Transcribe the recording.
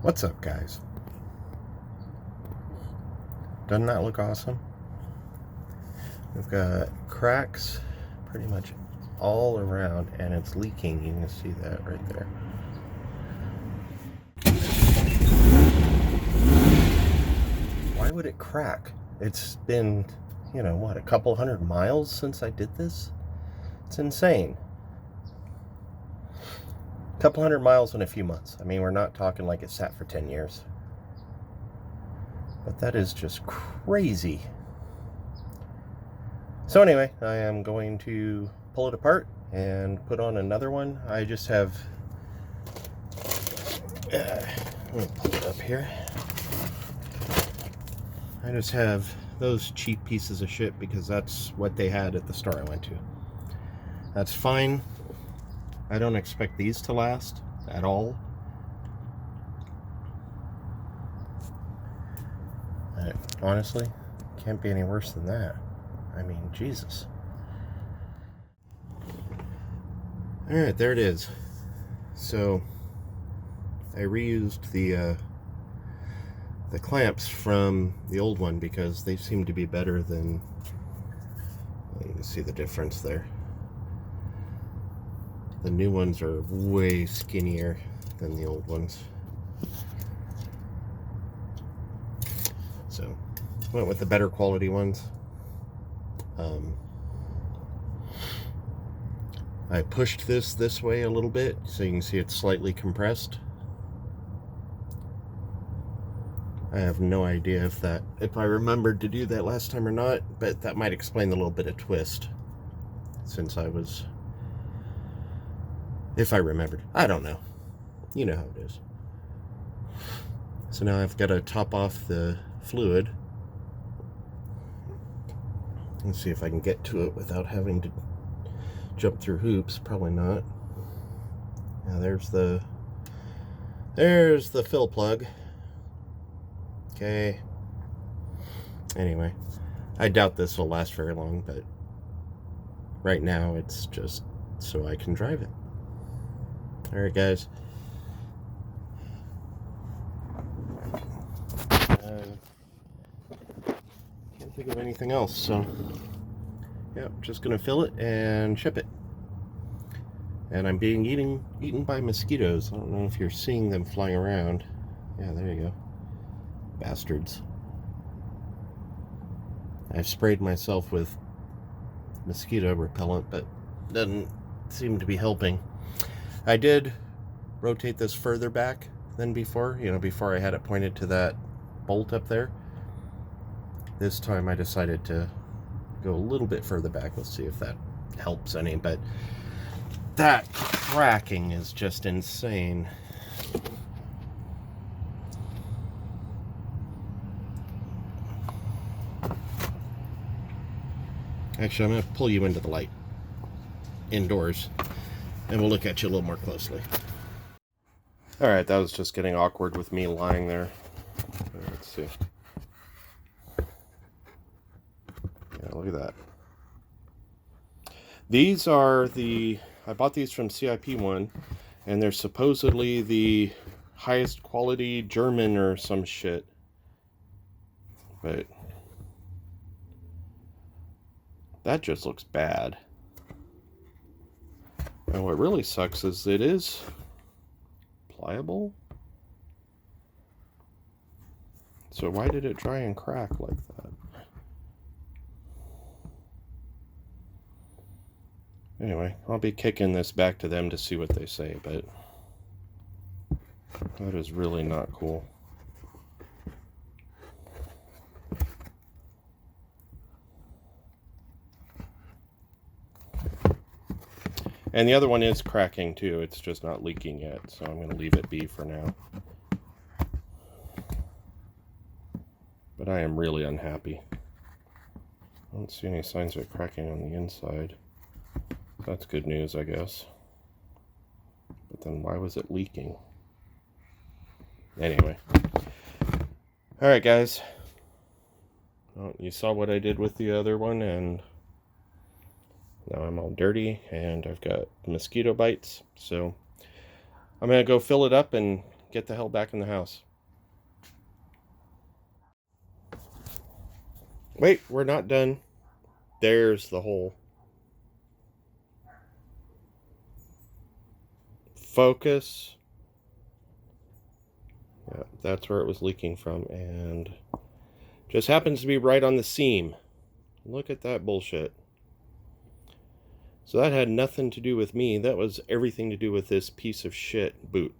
What's up, guys? Doesn't that look awesome? We've got cracks pretty much all around, and it's leaking. You can see that right there. Why would it crack? It's been, what, a couple 100 miles since I did this? It's insane. A couple 100 miles in a few months. I mean, we're not talking like it sat for 10 years. But that is just crazy. So anyway, I am going to pull it apart and put on another one. I just have, let me pull it up here. I just have those cheap pieces of shit because that's what they had at the store I went to. That's fine. I don't expect these to last at all. Honestly, can't be any worse than that. I mean, Jesus. Alright, there it is. So, I reused the clamps from the old one because they seem to be better than... You can see the difference there. The new ones are way skinnier than the old ones. So, went with the better quality ones. I pushed this way a little bit so you can see it's slightly compressed. I have no idea if I remembered to do that last time or not, but that might explain the little bit of twist since if I remembered. I don't know. You know how it is. So now I've got to top off the fluid. Let's see if I can get to it without having to jump through hoops. Probably not. Now there's the fill plug. Okay. Anyway, I doubt this will last very long, but right now it's just so I can drive it. Alright, guys. Can't think of anything else, so yeah, just gonna fill it and ship it. And I'm being eaten by mosquitoes. I don't know if you're seeing them flying around. Yeah, there you go. Bastards. I've sprayed myself with mosquito repellent, but doesn't seem to be helping. I did rotate this further back than before, before I had it pointed to that bolt up there. This time I decided to go a little bit further back. Let's see if that helps any, but that cracking is just insane. Actually, I'm going to pull you into the light indoors and we'll look at you a little more closely. Alright, that was just getting awkward with me lying there. Let's see. Yeah, look at that. These are I bought these from CIP1, and they're supposedly the highest quality German or some shit. But that just looks bad. And what really sucks is it is pliable. So why did it try and crack like that? Anyway, I'll be kicking this back to them to see what they say, but that is really not cool. And the other one is cracking too, it's just not leaking yet, so I'm going to leave it be for now. But I am really unhappy. I don't see any signs of it cracking on the inside. That's good news, I guess. But then why was it leaking? Anyway. Alright, guys. Well, you saw what I did with the other one, and now I'm all dirty, and I've got mosquito bites. So I'm going to go fill it up and get the hell back in the house. Wait, we're not done. There's the hole. Focus. Yeah, that's where it was leaking from, and just happens to be right on the seam. Look at that bullshit. So that had nothing to do with me. That was everything to do with this piece of shit boot.